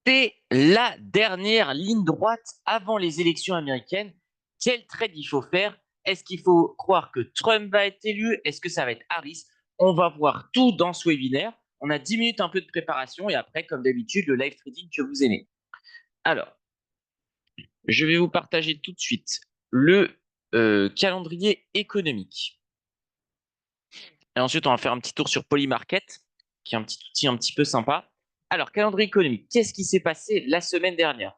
C'est la dernière ligne droite avant les élections américaines. Quel trade il faut faire? Est-ce qu'il faut croire que Trump va être élu? Est-ce que ça va être Harris? On va voir tout dans ce webinaire. On a 10 minutes un peu de préparation et après, comme d'habitude, le live trading que vous aimez. Alors, je vais vous partager tout de suite le calendrier économique. Et ensuite, on va faire un petit tour sur Polymarket, qui est un petit outil un petit peu sympa. Alors, calendrier économique, qu'est-ce qui s'est passé la semaine dernière?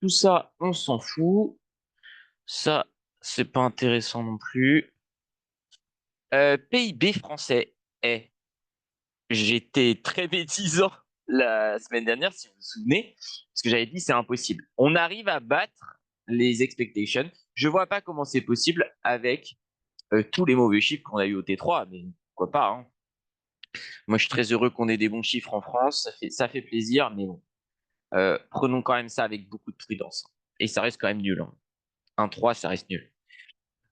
Tout ça, on s'en fout. Ça, c'est pas intéressant non plus. PIB français. Eh, j'étais très bêtisant la semaine dernière, si vous vous souvenez, parce que j'avais dit c'est impossible. On arrive à battre les expectations. Je vois pas comment c'est possible avec tous les mauvais chiffres qu'on a eu au T3, mais pourquoi pas, hein. Moi, je suis très heureux qu'on ait des bons chiffres en France. Ça fait plaisir, mais bon, prenons quand même ça avec beaucoup de prudence. Et ça reste quand même nul, hein. 1,3, ça reste nul.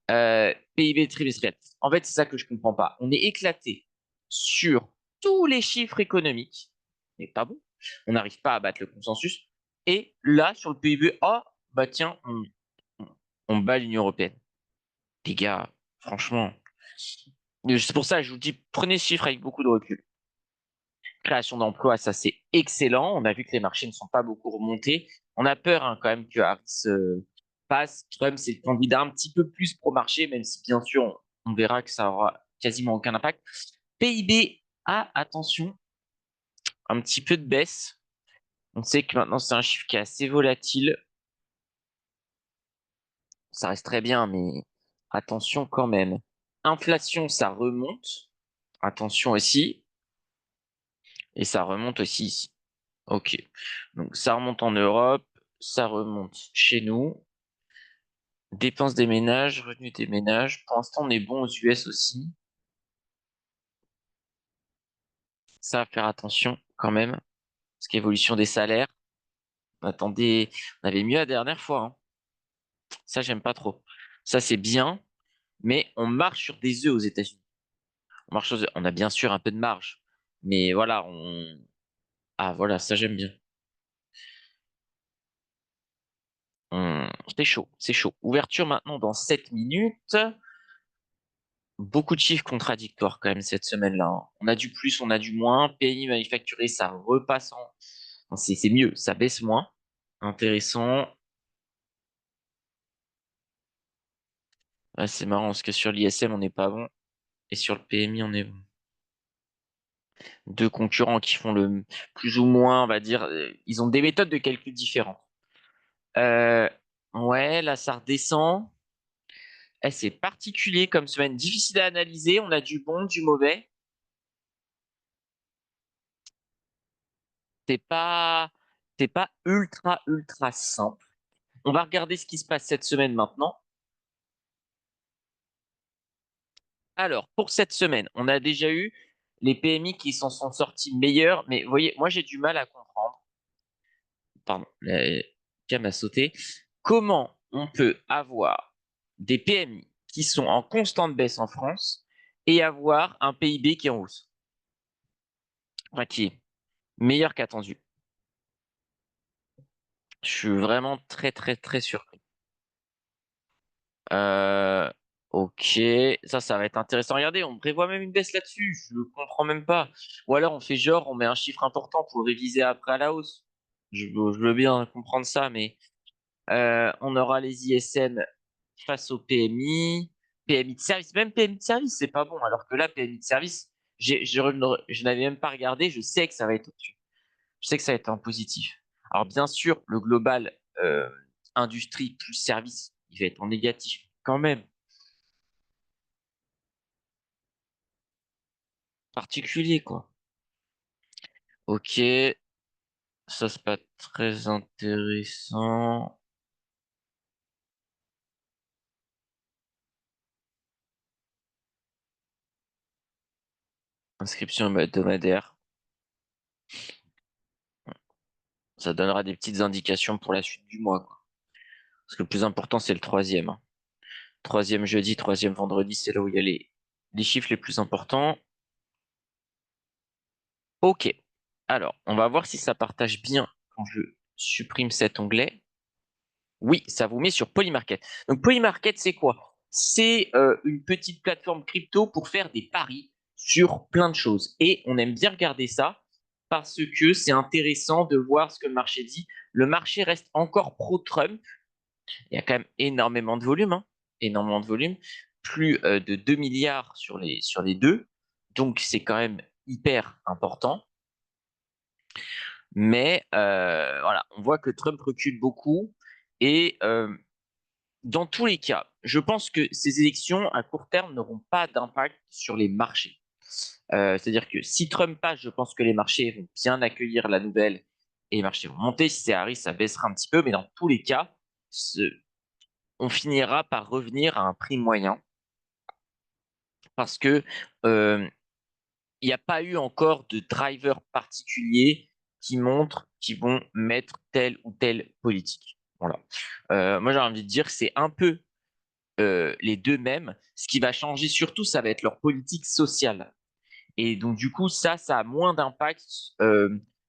PIB trimestriel. En fait, c'est ça que je comprends pas. On est éclaté sur tous les chiffres économiques, mais pas bon. On n'arrive pas à battre le consensus. Et là, sur le PIB, oh, bah tiens, on, on bat l'Union européenne. Les gars, franchement, c'est pour ça que je vous dis, prenez ce chiffre avec beaucoup de recul. Création d'emplois, ça c'est excellent. On a vu que les marchés ne sont pas beaucoup remontés. On a peur hein, quand même que Harris passe. Trump, c'est le candidat un petit peu plus pro-marché, même si bien sûr, on verra que ça aura quasiment aucun impact. PIB, attention, un petit peu de baisse. On sait que maintenant c'est un chiffre qui est assez volatile. Ça reste très bien, mais attention quand même. Inflation, ça remonte. Attention aussi. Et ça remonte aussi ici. Ok. Donc ça remonte en Europe, ça remonte chez nous. Dépenses des ménages, revenus des ménages. Pour l'instant, on est bon aux US aussi. Ça va faire attention quand même. Parce qu'évolution des salaires. Attendez, on avait mieux la dernière fois, hein. Ça, j'aime pas trop. Ça, c'est bien, mais on marche sur des œufs aux États-Unis. On a bien sûr un peu de marge. Mais voilà, Ah, voilà, ça, j'aime bien. C'est chaud, c'est chaud. Ouverture maintenant dans 7 minutes. Beaucoup de chiffres contradictoires quand même cette semaine-là, hein. On a du plus, on a du moins. PMI manufacturé, ça repasse en. Non, c'est mieux, ça baisse moins. Intéressant. Ouais, c'est marrant parce que sur l'ISM, on n'est pas bon. Et sur le PMI, on est bon. Deux concurrents qui font le plus ou moins, on va dire, ils ont des méthodes de calcul différentes. Euh, ouais, là, ça redescend. Eh, c'est particulier comme semaine, difficile à analyser. On a du bon, du mauvais. C'est pas, c'est pas ultra, ultra simple. On va regarder ce qui se passe cette semaine maintenant. Alors, pour cette semaine, on a déjà eu les PMI qui s'en sont sortis meilleurs, mais vous voyez, moi j'ai du mal à comprendre. Pardon, la cam a sauté. Comment on peut avoir des PMI qui sont en constante baisse en France et avoir un PIB qui est en hausse, enfin, qui est meilleur qu'attendu. Je suis vraiment très très très surpris. Euh, ok, ça va être intéressant. Regardez, on prévoit même une baisse là-dessus. Je ne comprends même pas. Ou alors on fait genre, on met un chiffre important pour le réviser après à la hausse. Je veux bien comprendre ça, mais on aura les ISM face au PMI, PMI de service. Même PMI de service, c'est pas bon. Alors que là, PMI de service, je n'avais même pas regardé. Je sais que ça va être au-dessus. Je sais que ça va être en positif. Alors bien sûr, le global industrie plus service, il va être en négatif quand même. Particulier, quoi. Ok, ça c'est pas très intéressant. Inscription hebdomadaire. Ça donnera des petites indications pour la suite du mois, quoi. Parce que le plus important, c'est le troisième, hein. Troisième jeudi, troisième vendredi, c'est là où il y a les chiffres les plus importants. Ok. Alors, on va voir si ça partage bien. quand je supprime cet onglet, oui, ça vous met sur Polymarket. Donc Polymarket, c'est quoi? C'est une petite plateforme crypto pour faire des paris sur plein de choses. Et on aime bien regarder ça parce que c'est intéressant de voir ce que le marché dit. Le marché reste encore pro-Trump. Il y a quand même énormément de volume, hein, énormément de volume, plus de 2 milliards sur les deux. Donc c'est quand même hyper important. Mais voilà, on voit que Trump recule beaucoup. Et dans tous les cas, je pense que ces élections à court terme n'auront pas d'impact sur les marchés. C'est-à-dire que si Trump passe, je pense que les marchés vont bien accueillir la nouvelle et les marchés vont monter. Si c'est Harris, ça baissera un petit peu, mais dans tous les cas, on finira par revenir à un prix moyen parce que il n'y a pas eu encore de driver particulier qui montre qu'ils vont mettre telle ou telle politique. Voilà. Moi, j'ai envie de dire que c'est un peu les deux mêmes. Ce qui va changer surtout, ça va être leur politique sociale. Et donc, du coup, ça a moins d'impact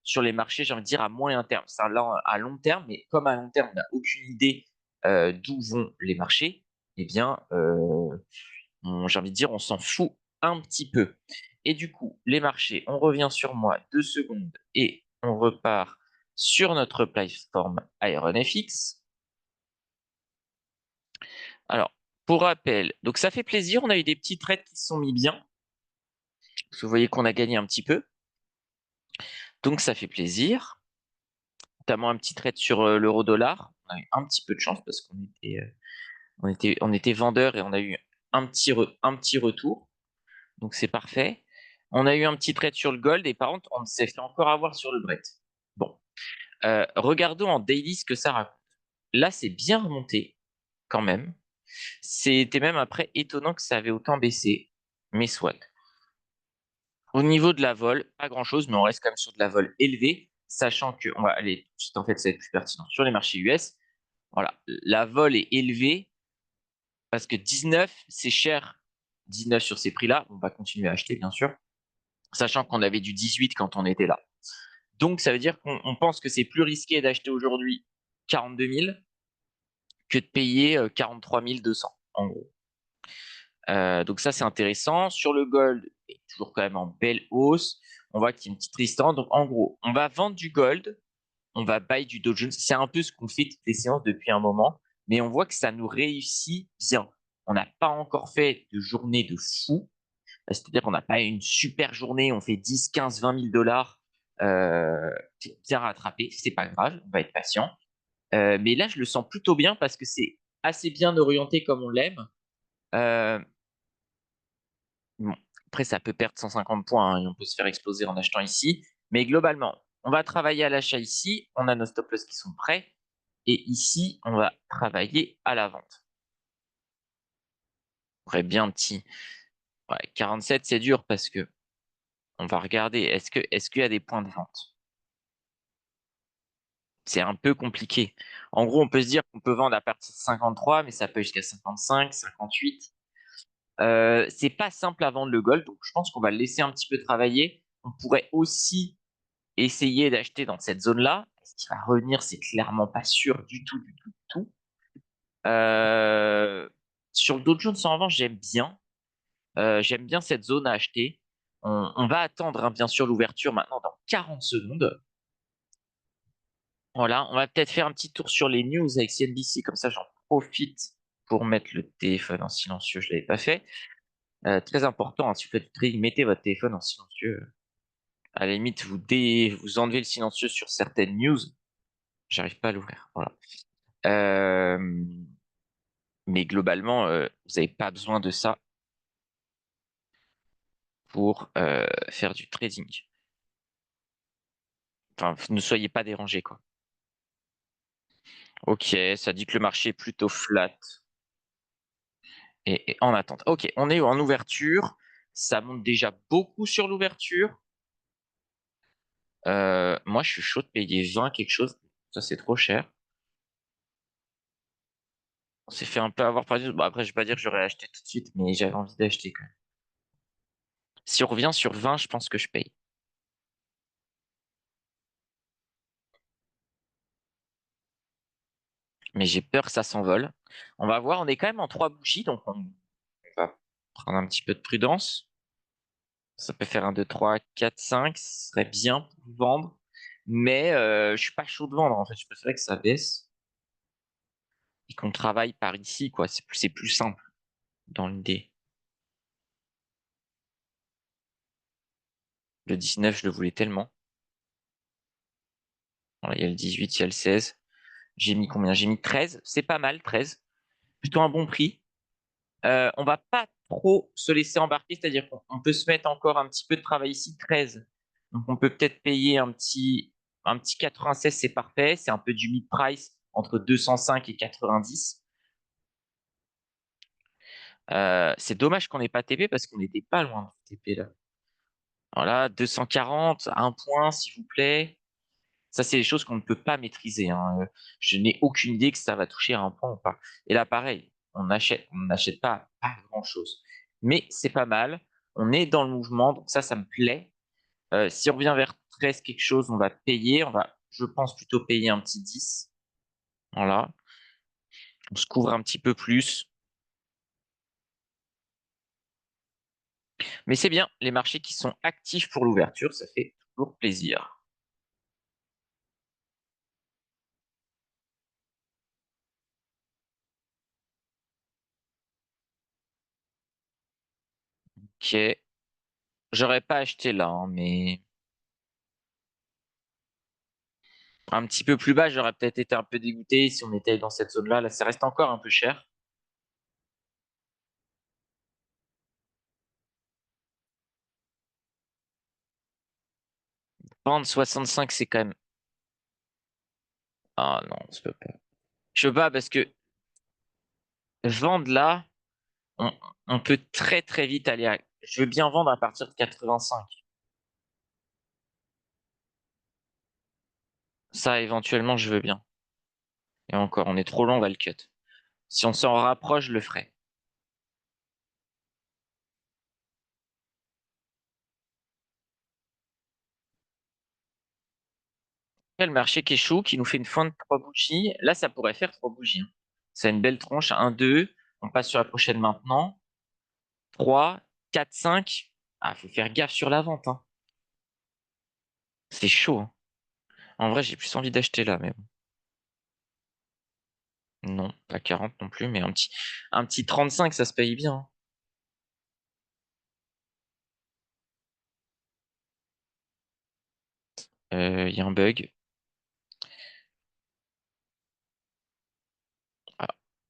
sur les marchés, j'ai envie de dire, à moyen terme. Ça, là, à long terme, mais comme à long terme, on n'a aucune idée d'où vont les marchés, eh bien, j'ai envie de dire, on s'en fout un petit peu. Et du coup, les marchés, on revient sur moi 2 secondes et on repart sur notre plateforme IronFX. Alors, pour rappel, donc ça fait plaisir, on a eu des petits trades qui se sont mis bien. Vous voyez qu'on a gagné un petit peu. Donc ça fait plaisir. Notamment un petit trade sur l'euro-dollar. On a eu un petit peu de chance parce on était vendeur et on a eu un petit retour. Donc c'est parfait. On a eu un petit trade sur le gold et par contre, on s'est fait encore avoir sur le Brent. Bon, regardons en daily ce que ça raconte. Là, c'est bien remonté quand même. C'était même après étonnant que ça avait autant baissé, mais soit. Au niveau de la vol, pas grand-chose, mais on reste quand même sur de la vol élevée, sachant que, on va aller tout de suite, en fait, ça va être plus pertinent sur les marchés US. Voilà, la vol est élevée parce que 19, c'est cher. 19 sur ces prix-là, on va continuer à acheter, bien sûr, sachant qu'on avait du 18 quand on était là. Donc, ça veut dire qu'on pense que c'est plus risqué d'acheter aujourd'hui 42 000 que de payer 43 200, en gros. Donc ça, c'est intéressant. Sur le gold, il est toujours quand même en belle hausse. On voit qu'il y a une petite résistance. Donc, en gros, on va vendre du gold, on va buy du Dow Jones. C'est un peu ce qu'on fait toutes les séances depuis un moment, mais on voit que ça nous réussit bien. On n'a pas encore fait de journée de fou. C'est-à-dire qu'on n'a pas une super journée, on fait 10, 15, 20 000 dollars bien rattrapé. C'est pas grave, on va être patient. Mais là, je le sens plutôt bien parce que c'est assez bien orienté comme on l'aime. Euh, bon, après, ça peut perdre 150 points hein, et on peut se faire exploser en achetant ici. Mais globalement, on va travailler à l'achat ici. On a nos stop loss qui sont prêts. Et ici, on va travailler à la vente. Après, bien petit. Ouais, 47, c'est dur parce que on va regarder. Est-ce qu'il y a des points de vente? C'est un peu compliqué. En gros, on peut se dire qu'on peut vendre à partir de 53, mais ça peut jusqu'à 55, 58. C'est pas simple à vendre le gold, donc je pense qu'on va le laisser un petit peu travailler. On pourrait aussi essayer d'acheter dans cette zone-là. Est-ce qu'il va revenir? C'est clairement pas sûr du tout, du tout, du tout. Sur le Dow Jones, en revanche, j'aime bien. J'aime bien cette zone à acheter. On va attendre, hein, bien sûr, l'ouverture maintenant dans 40 secondes. Voilà, on va peut-être faire un petit tour sur les news avec CNBC, comme ça j'en profite pour mettre le téléphone en silencieux, je ne l'avais pas fait. Très important, hein, si vous faites du trading, mettez votre téléphone en silencieux. À la limite, vous enlevez le silencieux sur certaines news. J'arrive pas à l'ouvrir. Voilà. Euh, mais globalement, vous n'avez pas besoin de ça pour faire du trading. Enfin, ne soyez pas dérangés, quoi. Ok, ça dit que le marché est plutôt flat et en attente. Ok, on est en ouverture. Ça monte déjà beaucoup sur l'ouverture. Moi, je suis chaud de payer 20 quelque chose. Ça, c'est trop cher. On s'est fait un peu avoir par bon, après, je vais pas dire que j'aurais acheté tout de suite, mais j'avais envie d'acheter quand même. Si on revient sur 20, je pense que je paye. mais j'ai peur que ça s'envole. On va voir, on est quand même en 3 bougies, donc on va prendre un petit peu de prudence. Ça peut faire un 2 3 4 5 ce serait bien pour vendre. Mais je suis pas chaud de vendre, en fait. Je préférerais que ça baisse et qu'on travaille par ici, quoi. C'est plus simple dans l'idée. Le 19, je le voulais tellement. Voilà, il y a le 18, il y a le 16. J'ai mis combien? J'ai mis 13. C'est pas mal, 13. Plutôt un bon prix. On va pas trop se laisser embarquer, c'est-à-dire qu'on peut se mettre encore un petit peu de travail ici, 13. Donc on peut peut-être payer un petit 96, c'est parfait. C'est un peu du mid-price entre 205 et 90. C'est dommage qu'on n'ait pas TP parce qu'on n'était pas loin de TP là. Voilà, 240, un point, s'il vous plaît. Ça, c'est des choses qu'on ne peut pas maîtriser, hein. Je n'ai aucune idée que ça va toucher à un point ou pas. Et là, pareil, on n'achète pas grand-chose. Mais c'est pas mal. On est dans le mouvement, donc ça me plaît. Si on revient vers 13 quelque chose, on va payer. On va, je pense, plutôt payer un petit 10. Voilà. On se couvre un petit peu plus. Mais c'est bien, les marchés qui sont actifs pour l'ouverture, ça fait toujours plaisir. Ok. J'aurais pas acheté là, hein, mais un petit peu plus bas, j'aurais peut-être été un peu dégoûté si on était dans cette zone-là. Là, ça reste encore un peu cher. Vendre 65, c'est quand même. Ah non, je peux pas. Je peux pas parce que vendre là, on, on peut très très vite aller à. Je veux bien vendre à partir de 85. Ça, éventuellement, je veux bien. Et encore, on est trop long, on va le cut. Si on s'en rapproche, je le ferai. Après, le marché qui échoue, qui nous fait une fin de 3 bougies. Là, ça pourrait faire 3 bougies, hein. C'est une belle tronche. Un 2. On passe sur la prochaine maintenant. 3, 4, 5. Ah, faut faire gaffe sur la vente, hein. C'est chaud, hein. En vrai, j'ai plus envie d'acheter là, mais bon. Non, pas 40 non plus, mais un petit 35, ça se paye bien, hein. Il y a un bug. Ah,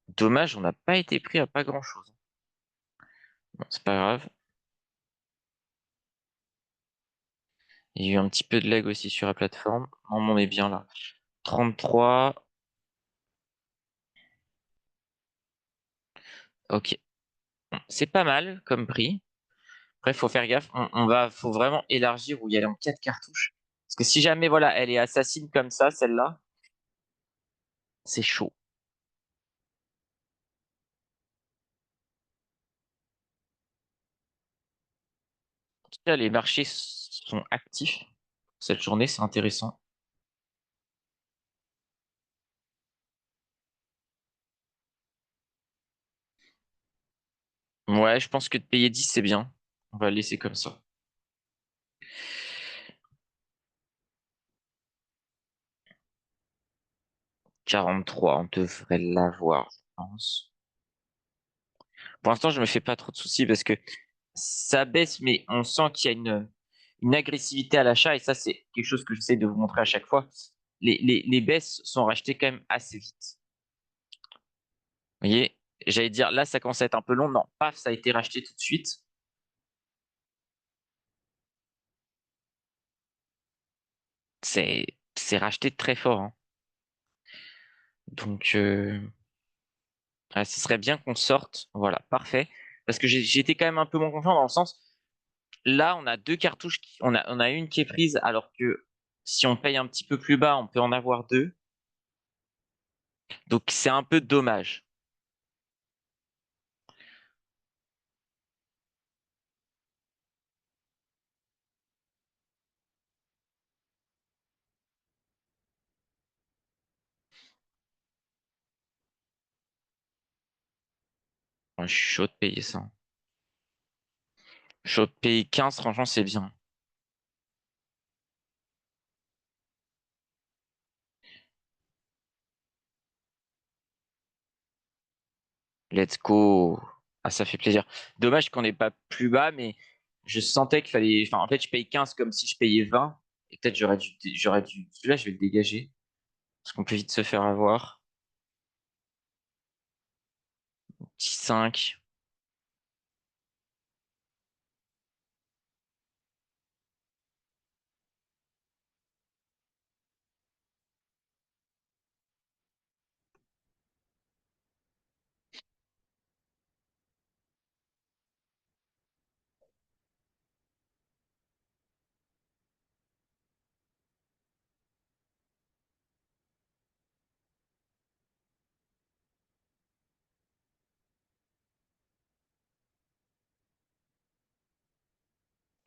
dommage, on n'a pas été pris à pas grand-chose. Bon, c'est pas grave. Il y a eu un petit peu de lag aussi sur la plateforme. On est bien là. 33. Ok. Bon, c'est pas mal comme prix. Après, faut faire gaffe. Faut vraiment élargir ou y aller en 4 cartouches. Parce que si jamais, voilà, elle est assassine comme ça, celle-là, c'est chaud. En tout cas, les marchés sont actifs cette journée, c'est intéressant. Ouais, je pense que de payer 10, c'est bien. On va le laisser comme ça. 43, on devrait l'avoir, je pense. Pour l'instant, je me fais pas trop de soucis parce que ça baisse, mais on sent qu'il y a une agressivité à l'achat et ça, c'est quelque chose que j'essaie de vous montrer à chaque fois. Les baisses sont rachetées quand même assez vite. Vous voyez, j'allais dire, là, ça commence à être un peu long. Non, paf, ça a été racheté tout de suite. C'est racheté très fort, hein. Donc, ce serait bien qu'on sorte. Voilà, parfait. Parce que j'ai été quand même un peu moins confiant dans le sens, là, on a deux cartouches, on a une qui est prise, alors que si on paye un petit peu plus bas, on peut en avoir deux. Donc, c'est un peu dommage. Je suis chaud de payer ça. Chaud de payer 15, franchement, c'est bien. Let's go. Ah, ça fait plaisir. Dommage qu'on n'est pas plus bas, mais je sentais qu'il fallait. Enfin, en fait, je paye 15 comme si je payais 20. Et peut-être j'aurais dû. Celui-là, je vais le dégager. Parce qu'on peut vite se faire avoir. 5.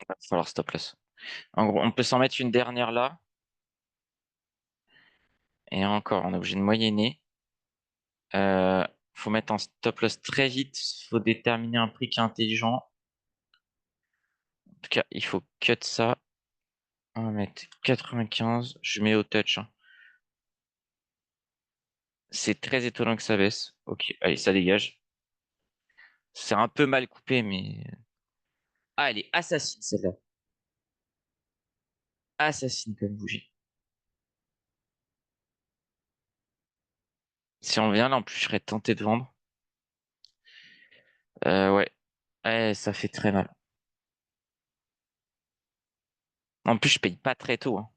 Il va falloir stop loss. En gros, on peut s'en mettre une dernière là. Et encore, on est obligé de moyenner. Euh, Faut mettre un stop loss très vite. Faut déterminer un prix qui est intelligent. En tout cas, il faut cut ça. On va mettre 95. Je mets au touch, hein. C'est très étonnant que ça baisse. Ok, allez, ça dégage. C'est un peu mal coupé, mais... Ah, elle est assassine, celle-là. Assassine comme bougie. Si on vient là, en plus, je serais tenté de vendre. Ouais. Ouais, ça fait très mal. En plus, je paye pas très tôt, hein.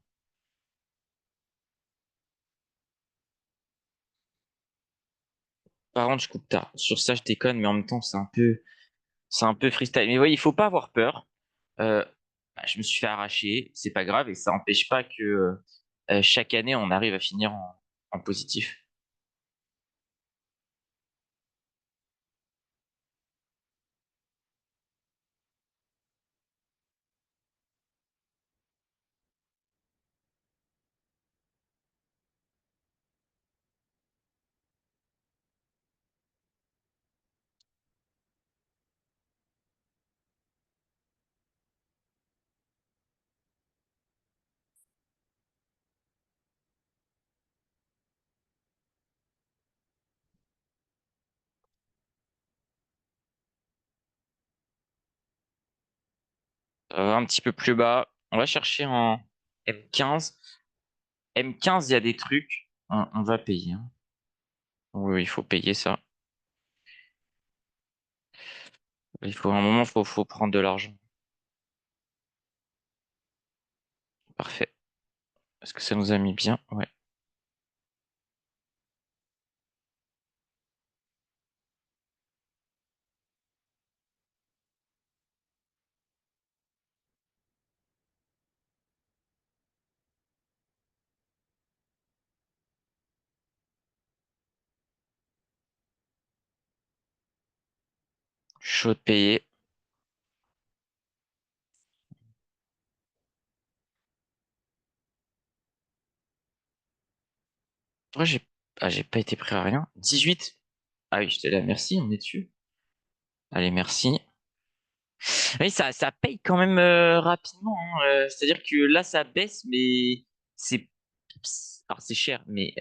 Par contre, je coupe tard. Sur ça, je déconne, mais en même temps, c'est un peu freestyle. Mais oui, il faut pas avoir peur. Euh, je me suis fait arracher, c'est pas grave, et ça n'empêche pas que chaque année, on arrive à finir en positif. Un petit peu plus bas, on va chercher en M15. M15, il y a des trucs, on va payer, hein. Oui, il faut payer ça. Il faut à un moment, faut prendre de l'argent. Parfait. Est-ce que ça nous a mis bien? Ouais. Chaud de payer. Pourquoi j'ai pas été prêt à rien? 18. Ah oui, j'étais là, merci, on est dessus. Allez, merci. Oui, ça paye quand même rapidement, hein. C'est-à-dire que là, ça baisse, mais c'est alors c'est cher, mais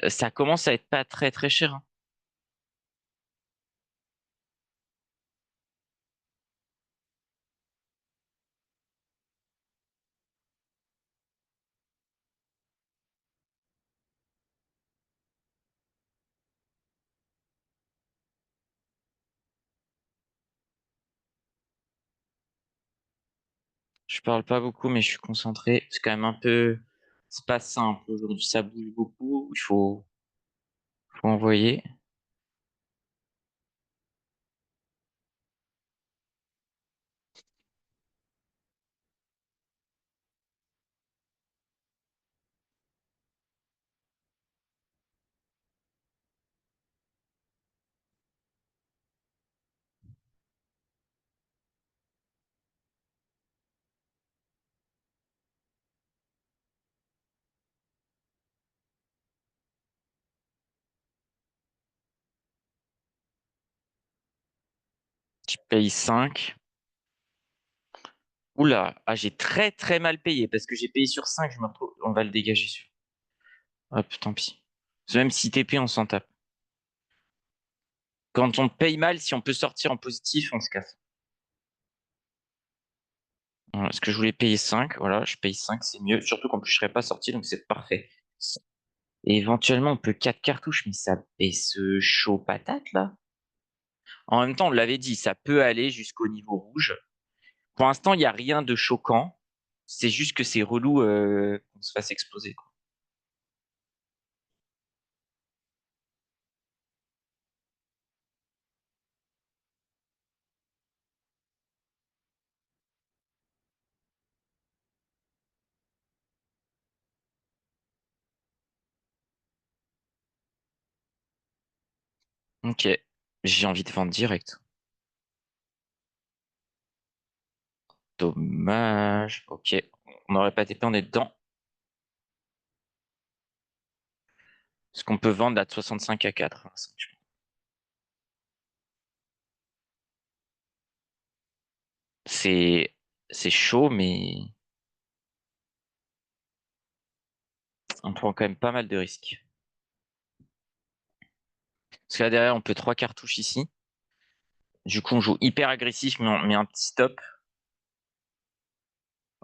ça commence à être pas très très cher, hein. Je parle pas beaucoup, mais je suis concentré. C'est quand même un peu, c'est pas simple aujourd'hui. Ça bouge beaucoup. Il faut envoyer. Je paye 5. Oula, ah, j'ai très très mal payé parce que j'ai payé sur 5. Je me retrouve. On va le dégager sur. Hop, tant pis. Même si TP, on s'en tape. Quand on paye mal, si on peut sortir en positif, on se casse. Voilà, parce que je voulais payer 5. Voilà, je paye 5, c'est mieux. Surtout qu'en plus, je serais pas sorti, donc c'est parfait. Et éventuellement, on peut 4 cartouches, mais ça baisse chaud patate là. En même temps, on l'avait dit, ça peut aller jusqu'au niveau rouge. Pour l'instant, il n'y a rien de choquant. C'est juste que c'est relou qu'on se fasse exploser, quoi. Ok, j'ai envie de vendre direct. Dommage. Ok, on n'aurait pas TP, on est dedans. Ce qu'on peut vendre à 65 à 4. C'est c'est chaud, mais on prend quand même pas mal de risques. Parce que là derrière, on peut 3 cartouches ici. Du coup, on joue hyper agressif, mais on met un petit stop.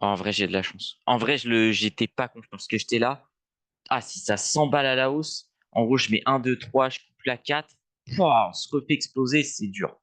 Oh, en vrai, j'ai de la chance. En vrai, j'étais pas confiant parce que j'étais là. Ah, si ça s'emballe à la hausse, en gros, je mets un 2 3 je coupe la 4. Pouah, on se refait exploser, c'est dur.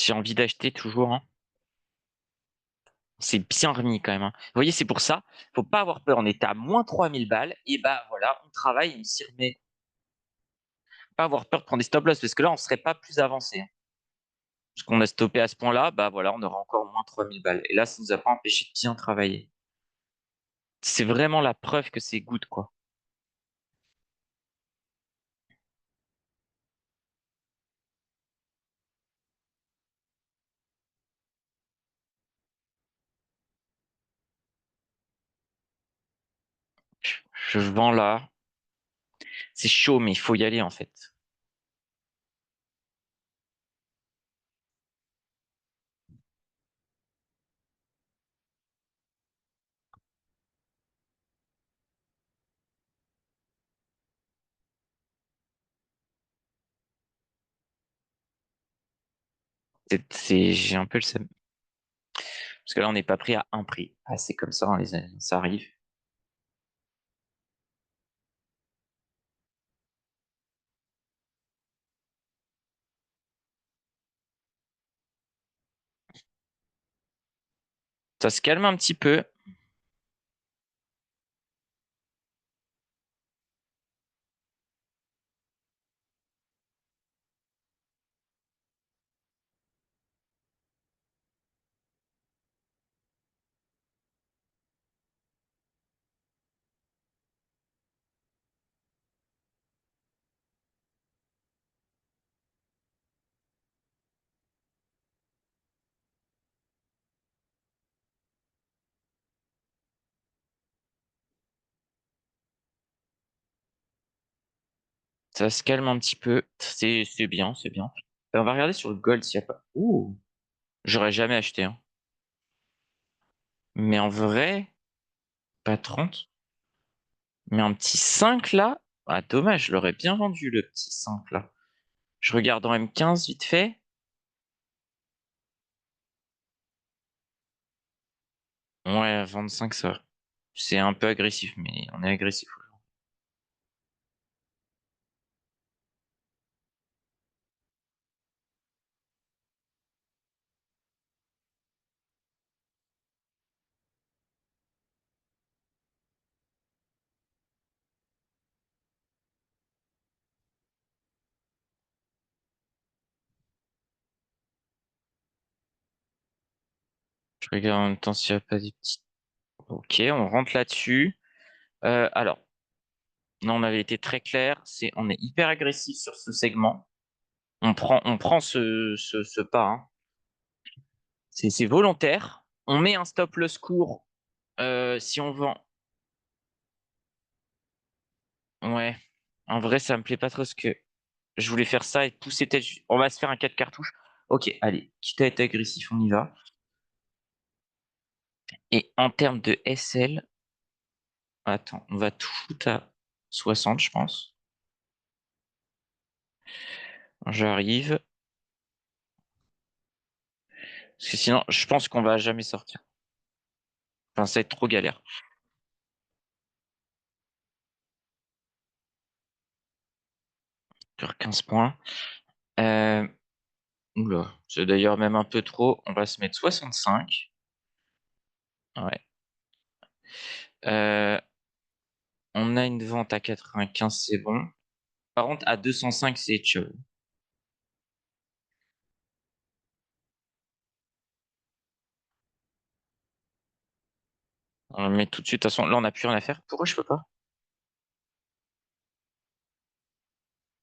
J'ai envie d'acheter toujours, hein. C'est bien remis quand même, hein. Vous voyez, c'est pour ça, faut pas avoir peur. On était à moins 3 000 balles, et bah voilà, on travaille, on s'y remet. Pas avoir peur de prendre des stop loss, parce que là, on serait pas plus avancé, hein. Parce qu'on a stoppé à ce point-là, bah voilà, on aura encore moins 3 000 balles. Et là, ça nous a pas empêché de bien travailler. C'est vraiment la preuve que c'est good, quoi. Je vends là. C'est chaud, mais il faut y aller, en fait. J'ai un peu le seum. Parce que là, on n'est pas pris à un prix. Ah, c'est comme ça, hein, les amis, ça arrive. Ça se calme un petit peu. Ça se calme un petit peu. C'est bien, c'est bien. On va regarder sur le gold s'il n'y a pas. Ouh, j'aurais jamais acheté, hein. Mais en vrai, pas 30. Mais un petit 5 là. Ah, dommage, je l'aurais bien vendu le petit 5 là. Je regarde en M15 vite fait. Ouais, 25 ça. C'est un peu agressif, mais on est agressif. Je regarde en même temps s'il n'y a pas des petits. Ok, on rentre là-dessus. Alors, non, on avait été très clair. On est hyper agressif sur ce segment. On prend ce pas, hein. C'est volontaire. On met un stop loss court si on vend. Ouais. En vrai, ça me plaît pas trop ce que je voulais faire ça et pousser tête. On va se faire un 4 cartouches. Ok, allez, quitte à être agressif, on y va. Et en termes de SL, attends, on va tout foutre à 60, je pense. J'arrive. Parce que sinon, je pense qu'on va jamais sortir. Enfin, ça va être trop galère. Sur 15 points. Euh, Oula, c'est d'ailleurs même un peu trop. On va se mettre 65. Ouais. Euh, on a une vente à 95, c'est bon. Par contre, à 205, c'est chaud. On le met tout de suite. De toute façon, là, on n'a plus rien à faire. Pourquoi je peux pas?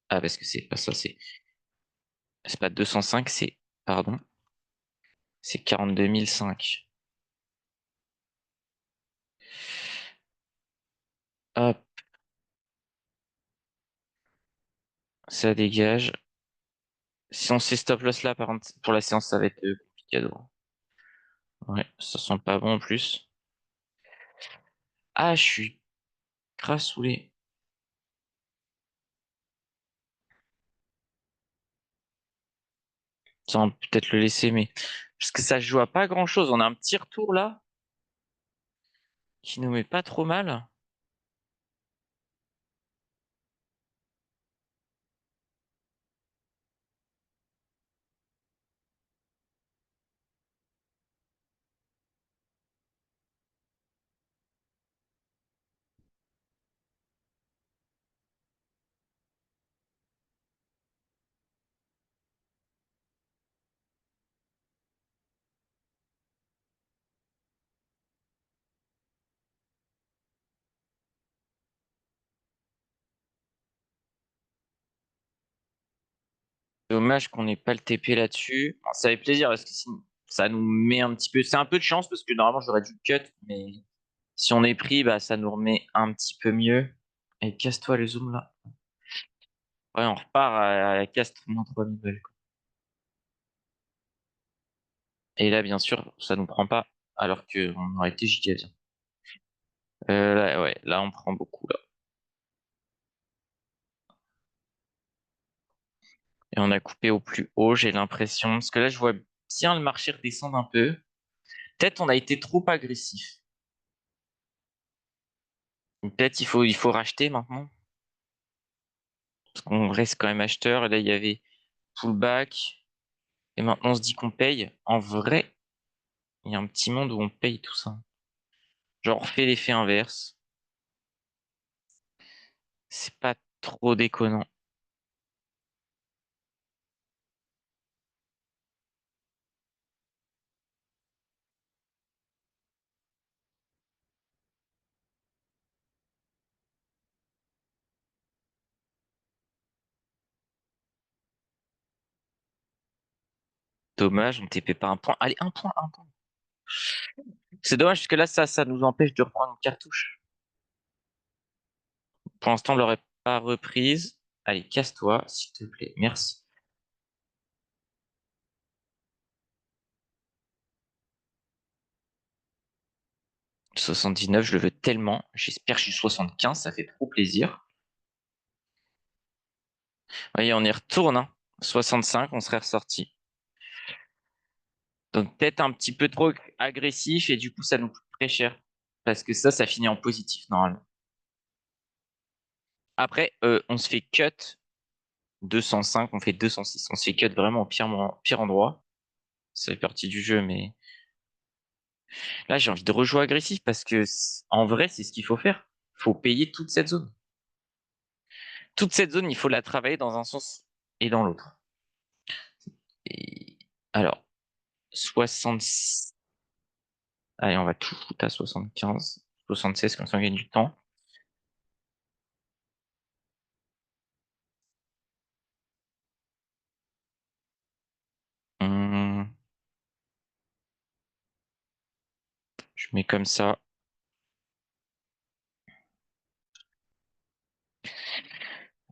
Ah, parce que c'est pas ça, c'est pas 205, pardon, c'est 42 005. Hop, ça dégage. Si on sait stop loss là, par contre, pour la séance, ça va être compliqué. Ouais, ça sent pas bon en plus. Ah, je suis grave saoulé. Ça, on peut peut-être le laisser, mais parce que ça joue à pas grand-chose. On a un petit retour là qui nous met pas trop mal. Dommage qu'on n'ait pas le TP là-dessus. Bon, ça fait plaisir parce que ça nous met un petit peu. C'est un peu de chance parce que normalement j'aurais dû cut, mais si on est pris, bah ça nous remet un petit peu mieux. Et casse-toi le zoom là. Ouais, on repart à la casse moins 3000 balles, quoi. Et là, bien sûr, ça nous prend pas, alors qu'on aurait été giga bien. Là, ouais, là, on prend beaucoup, là. Et on a coupé au plus haut, j'ai l'impression. Parce que là, je vois bien le marché redescendre un peu. Peut-être on a été trop agressif. Peut-être il faut racheter maintenant. Parce qu'on reste quand même acheteur. Et là, il y avait pullback. Et maintenant, on se dit qu'on paye. En vrai, il y a un petit monde où on paye tout ça. Genre, on fait l'effet inverse. C'est pas trop déconnant. Dommage, on TP pas un point. Allez, un point, un point. C'est dommage parce que là, ça nous empêche de reprendre une cartouche. Pour l'instant, on l'aurait pas reprise. Allez, casse-toi, s'il te plaît. Merci. 79, je le veux tellement. J'espère que je suis 75, ça fait trop plaisir. Voyez, on y retourne, hein. 65, on serait ressorti. Donc peut-être un petit peu trop agressif et du coup, ça nous coûte très cher. Parce que ça finit en positif normalement. Après, on se fait cut 205, on fait 206. On se fait cut vraiment au pire endroit. Ça fait partie du jeu, mais là, j'ai envie de rejouer agressif parce que en vrai, c'est ce qu'il faut faire. Il faut payer toute cette zone. Toute cette zone, il faut la travailler dans un sens et dans l'autre. Et alors, 66. Allez, on va tout foutre à 75, 76, comme ça on gagne du temps. Hum, je mets comme ça.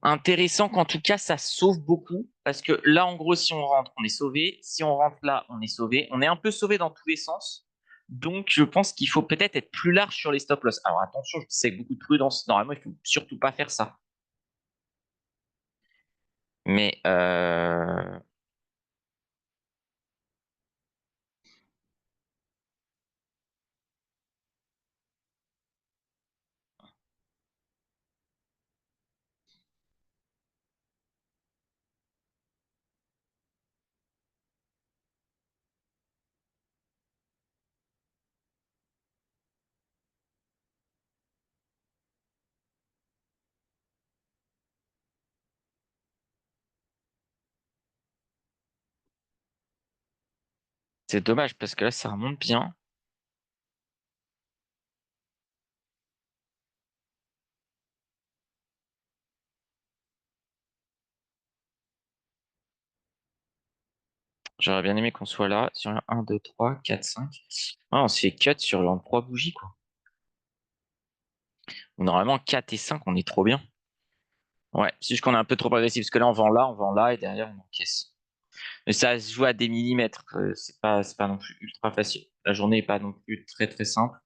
Intéressant qu'en tout cas, ça sauve beaucoup. Parce que là, en gros, si on rentre, on est sauvé. Si on rentre là, on est sauvé. On est un peu sauvé dans tous les sens. Donc, je pense qu'il faut peut-être être plus large sur les stop loss. Alors, attention, je sais avec beaucoup de prudence. Normalement, il faut surtout pas faire ça. Mais c'est dommage parce que là, ça remonte bien. J'aurais bien aimé qu'on soit là sur le 1, 2, 3, 4, 5. Ah, on se fait cut sur le 3 bougies, quoi. Normalement, 4 et 5, on est trop bien. Ouais, c'est juste qu'on est un peu trop agressif. Parce que là, on vend là, et derrière, on encaisse. Mais ça se joue à des millimètres. C'est pas non plus ultra facile. La journée est pas non plus très très simple.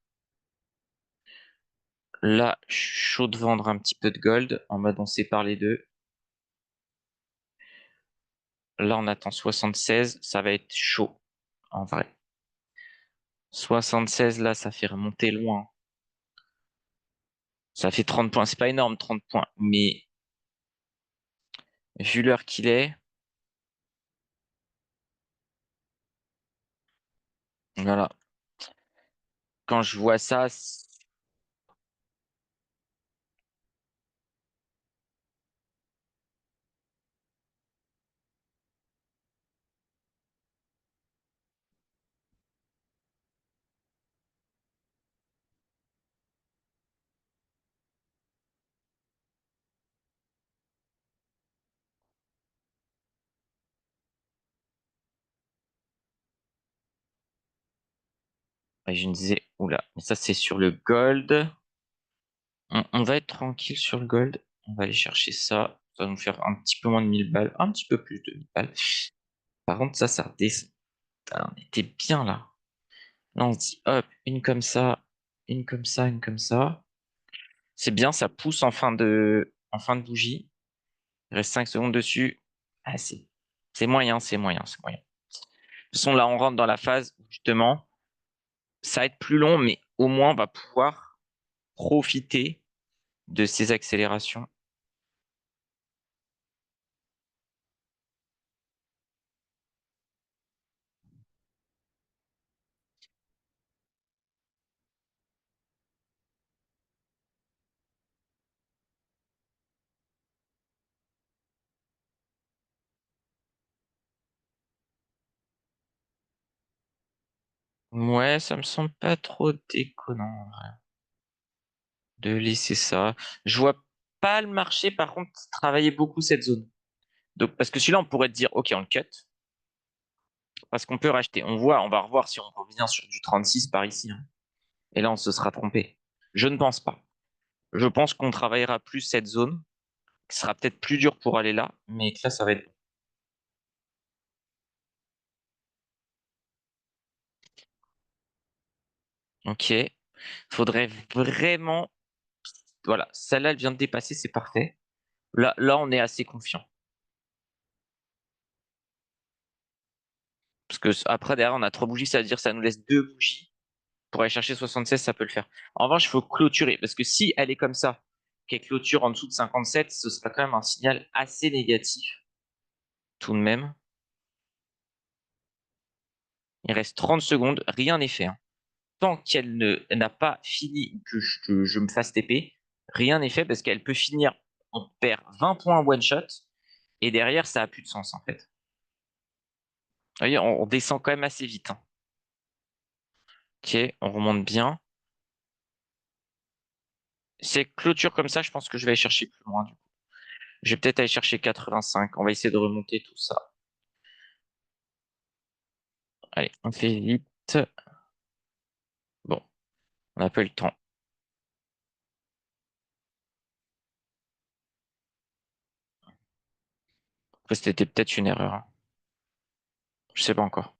Là, je suis chaud de vendre un petit peu de gold en mode on sépare les deux. Là, on attend 76. Ça va être chaud, en vrai. 76, là, ça fait remonter loin. Ça fait 30 points. C'est pas énorme, 30 points. Mais vu l'heure qu'il est, voilà. Quand je vois ça, je me disais, oula, mais ça, c'est sur le gold. On va être tranquille sur le gold. On va aller chercher ça. Ça va nous faire un petit peu moins de 1000 balles. Un petit peu plus de 1000 balles. Par contre, ça redescend. Putain, on était bien là. Là, on se dit, hop, une comme ça, une comme ça, une comme ça. C'est bien, ça pousse en fin de bougie. Il reste 5 secondes dessus. Ah, c'est moyen, c'est moyen, c'est moyen. De toute façon, là, on rentre dans la phase où, justement, ça va être plus long, mais au moins, on va pouvoir profiter de ces accélérations. Ouais, ça me semble pas trop déconnant, en vrai, de laisser ça. Je vois pas le marché, par contre, travailler beaucoup cette zone. Donc, parce que celui-là, on pourrait te dire, OK, on le cut. Parce qu'on peut racheter. On va revoir si on revient sur du 36 par ici, hein. Et là, on se sera trompé. Je ne pense pas. Je pense qu'on travaillera plus cette zone, qui sera peut-être plus dur pour aller là, mais que là, ça va être OK. Faudrait vraiment. Voilà, celle-là, elle vient de dépasser, c'est parfait. Là, on est assez confiant. Parce que après, derrière, on a 3 bougies, ça veut dire que ça nous laisse 2 bougies. Pour aller chercher 76, ça peut le faire. En revanche, il faut clôturer. Parce que si elle est comme ça, qu'elle clôture en dessous de 57, ce sera quand même un signal assez négatif, tout de même. Il reste 30 secondes, rien n'est fait, hein. Tant qu'elle n'a pas fini, que je me fasse TP, rien n'est fait parce qu'elle peut finir, on perd 20 points one shot, et derrière, ça a plus de sens, en fait. Vous voyez, on descend quand même assez vite, hein. Ok, on remonte bien. C'est clôture comme ça, je pense que je vais aller chercher plus loin. Je vais peut-être aller chercher 85. On va essayer de remonter tout ça. Allez, on fait vite. Bon, on n'a pas eu le temps. Après, c'était peut-être une erreur, hein. Je sais pas encore.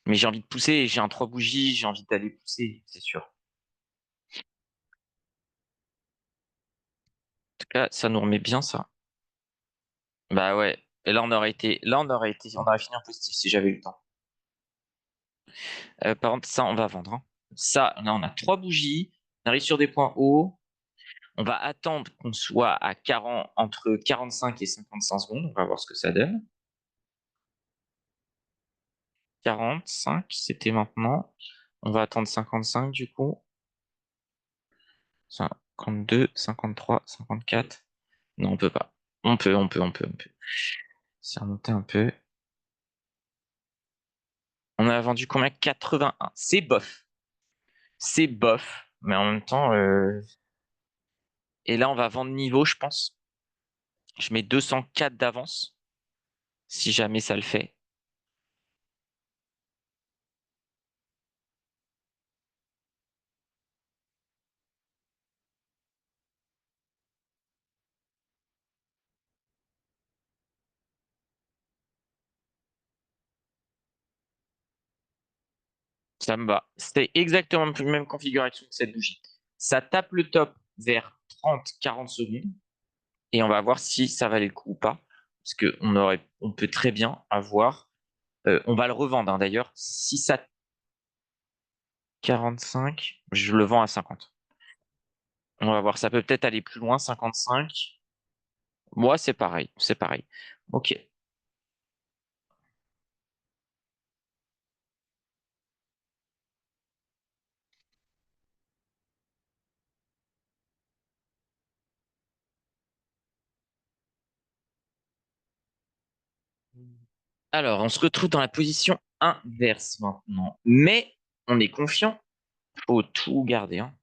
Mais j'ai envie de pousser, j'ai un 3 bougies, j'ai envie d'aller pousser, c'est sûr. En tout cas, ça nous remet bien ça. Bah ouais. Et on aurait fini en positif si j'avais eu le temps. Par contre, ça, on va vendre, hein. Ça, là, on a 3 bougies. On arrive sur des points hauts. On va attendre qu'on soit à 40, entre 45 et 55 secondes. On va voir ce que ça donne. 45, c'était maintenant. On va attendre 55 du coup. 52, 53, 54. Non, on peut pas. On peut. C'est remonté un peu. On a vendu combien? 81. C'est bof. C'est bof. Mais en même temps, et là, on va vendre niveau, je pense. Je mets 204 d'avance, si jamais ça le fait. Ça me va. C'était exactement la même configuration que cette bougie. Ça tape le top vers 30-40 secondes. Et on va voir si ça valait le coup ou pas. Parce on peut très bien avoir. On va le revendre, hein, d'ailleurs. Si ça 45, je le vends à 50. On va voir. Ça peut peut-être aller plus loin, 55. Moi, c'est pareil. C'est pareil. Ok. Alors, on se retrouve dans la position inverse maintenant. Mais on est confiant. Faut tout garder, hein.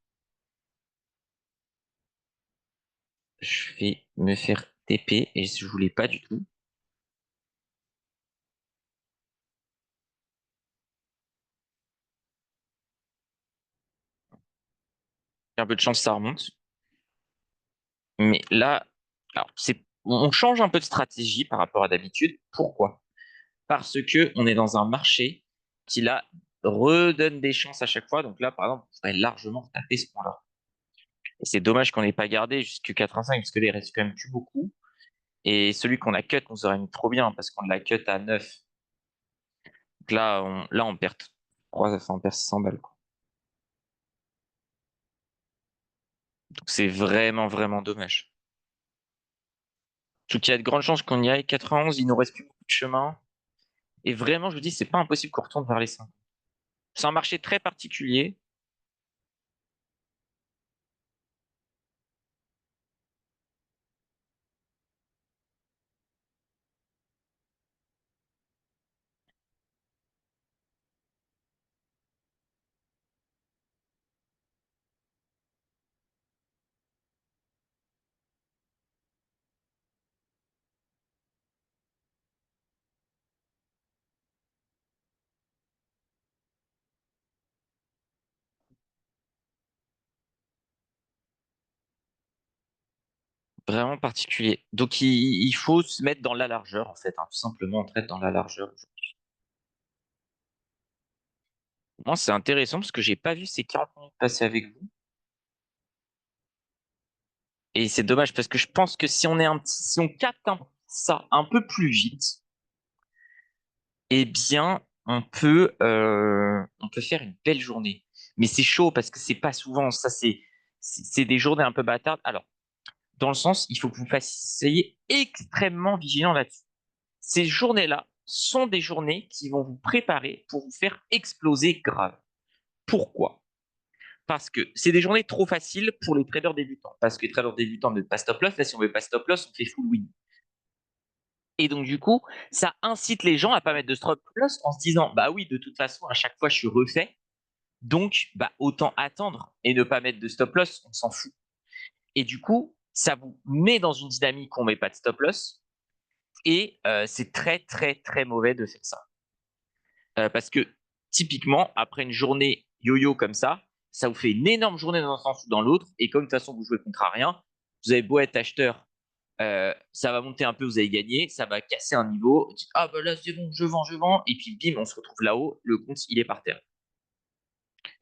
Je vais me faire TP et je voulais pas du tout. Un peu de chance, ça remonte. Mais là, alors on change un peu de stratégie par rapport à d'habitude. Pourquoi? Parce que on est dans un marché qui là redonne des chances à chaque fois. Donc là, par exemple, on pourrait largement taper ce point-là. Et c'est dommage qu'on n'ait pas gardé jusqu'à 85 parce que là, il reste quand même plus beaucoup. Et celui qu'on a cut, on s'aurait mis trop bien parce qu'on l'a cut à 9. Donc là, on perd 3, enfin, on perd 600 balles, quoi. Donc c'est vraiment, vraiment dommage. Donc il y a de grandes chances qu'on y aille. 91, il nous reste plus beaucoup de chemin. Et vraiment, je vous dis, c'est pas impossible qu'on retourne vers les 5. C'est un marché très particulier. Vraiment particulier. Donc il faut se mettre dans la largeur, en fait, hein, tout simplement, on traite dans la largeur. Moi, c'est intéressant parce que j'ai pas vu ces 40 minutes passer avec vous. Et c'est dommage parce que je pense que si on capte ça un peu plus vite, eh bien, on peut faire une belle journée. Mais c'est chaud parce que c'est pas souvent. Ça, c'est des journées un peu bâtardes. Alors, dans le sens, il faut que vous fassiez extrêmement vigilant là-dessus. Ces journées-là sont des journées qui vont vous préparer pour vous faire exploser grave. Pourquoi? Parce que c'est des journées trop faciles pour les traders débutants. Parce que les traders débutants ne veulent pas stop loss. Là, si on veut pas stop loss, on fait full win. Et donc, du coup, ça incite les gens à pas mettre de stop loss en se disant, bah oui, de toute façon, à chaque fois, je suis refait. Donc, bah, autant attendre et ne pas mettre de stop loss, on s'en fout. Et du coup, ça vous met dans une dynamique où on met pas de stop loss. Et c'est très, très, très mauvais de faire ça. Parce que typiquement, après une journée yo-yo comme ça vous fait une énorme journée dans un sens ou dans l'autre. Et comme de toute façon, vous jouez contre rien, vous avez beau être acheteur, ça va monter un peu, vous allez gagner, ça va casser un niveau. Vous dites, ah bah là, c'est bon, je vends, je vends. Et puis bim, on se retrouve là-haut, le compte, il est par terre.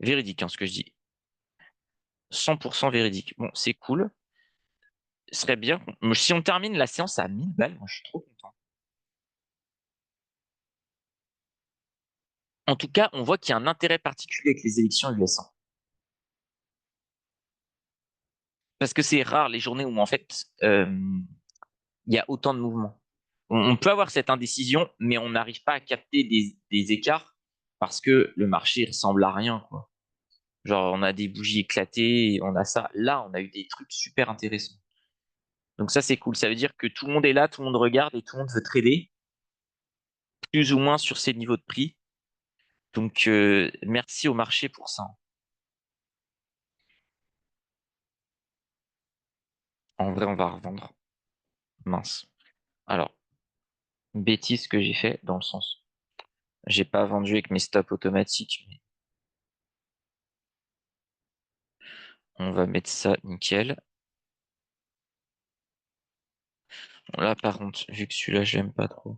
Véridique, hein, ce que je dis. 100% véridique. Bon, c'est cool. Ce serait bien. Si on termine la séance à 1000 balles, moi, je suis trop content. En tout cas, on voit qu'il y a un intérêt particulier avec les élections US. Parce que c'est rare les journées où, en fait, il y a autant de mouvements. On peut avoir cette indécision, mais on n'arrive pas à capter des écarts parce que le marché ressemble à rien, quoi. Genre, on a des bougies éclatées, on a ça. Là, on a eu des trucs super intéressants. Donc ça, c'est cool. Ça veut dire que tout le monde est là, tout le monde regarde et tout le monde veut trader, plus ou moins sur ces niveaux de prix. Donc, merci au marché pour ça. En vrai, on va revendre. Mince. Alors, bêtise que j'ai fait dans le sens. J'ai pas vendu avec mes stops automatiques, mais on va mettre ça nickel. Bon, là, par contre, vu que celui-là, j'aime pas trop.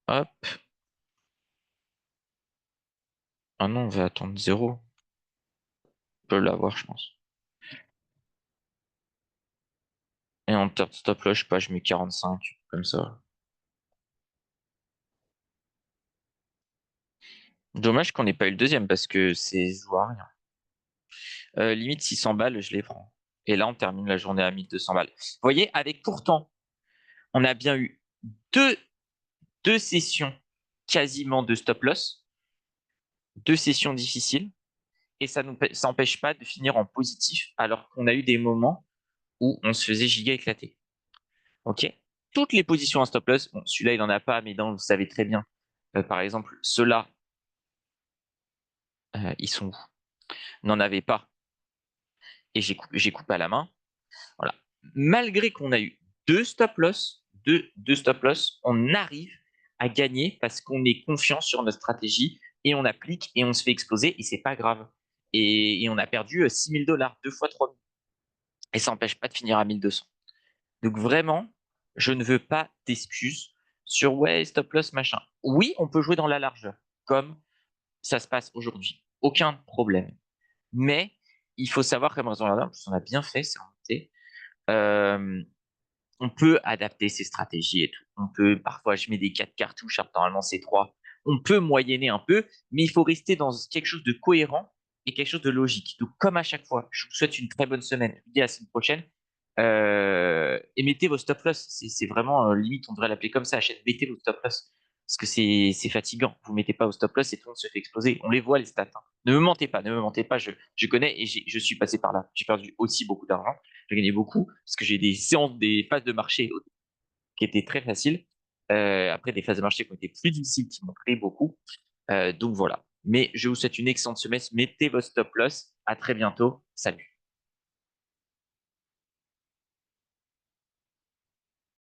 Hop. Ah non, on va attendre 0. On peut l'avoir, je pense. Et en termes de stop là, je sais pas, je mets 45, comme ça. Dommage qu'on n'ait pas eu le deuxième, parce que c'est joué à rien. Limite 600 balles, je les prends. Et là, on termine la journée à 1200 balles. Vous voyez, avec pourtant, on a bien eu deux, deux sessions quasiment de stop loss, deux sessions difficiles, et ça nous ça n'empêche pas de finir en positif, alors qu'on a eu des moments où on se faisait giga éclater. Ok. Toutes les positions en stop loss, bon, celui-là, il n'en a pas, mais vous savez très bien. Par exemple, ceux-là, ils sont où? N'en avaient pas. Et j'ai coupé à la main. Voilà. Malgré qu'on a eu deux stop loss, on arrive à gagner parce qu'on est confiant sur notre stratégie et on applique et on se fait exploser et c'est pas grave. Et on a perdu 6 000 $, deux fois 3 000. Et ça n'empêche pas de finir à 1200. Donc vraiment, je ne veux pas d'excuses sur ouais, stop loss, machin. Oui, on peut jouer dans la largeur, comme ça se passe aujourd'hui. Aucun problème. Mais il faut savoir, comme raison large, on a bien fait, c'est remonté. Euh, on peut adapter ses stratégies et tout. On peut, parfois, je mets des 4 cartouches, normalement c'est 3. On peut moyenner un peu, mais il faut rester dans quelque chose de cohérent et quelque chose de logique. Donc, comme à chaque fois, je vous souhaite une très bonne semaine. Je vous dis à la semaine prochaine. Et mettez vos stop loss. C'est vraiment limite, on devrait l'appeler comme ça. Mettez vos stop loss. Parce que c'est fatigant. Vous mettez pas vos stop loss et tout le monde se fait exploser. On les voit, les stats, hein. Ne me mentez pas, ne me mentez pas. Je connais et je suis passé par là. J'ai perdu aussi beaucoup d'argent. J'ai gagné beaucoup parce que j'ai des séances, des phases de marché qui étaient très faciles. Après, des phases de marché qui ont été plus difficiles, qui m'ont pris beaucoup. Donc voilà. Mais je vous souhaite une excellente semaine. Mettez vos stop loss. À très bientôt. Salut.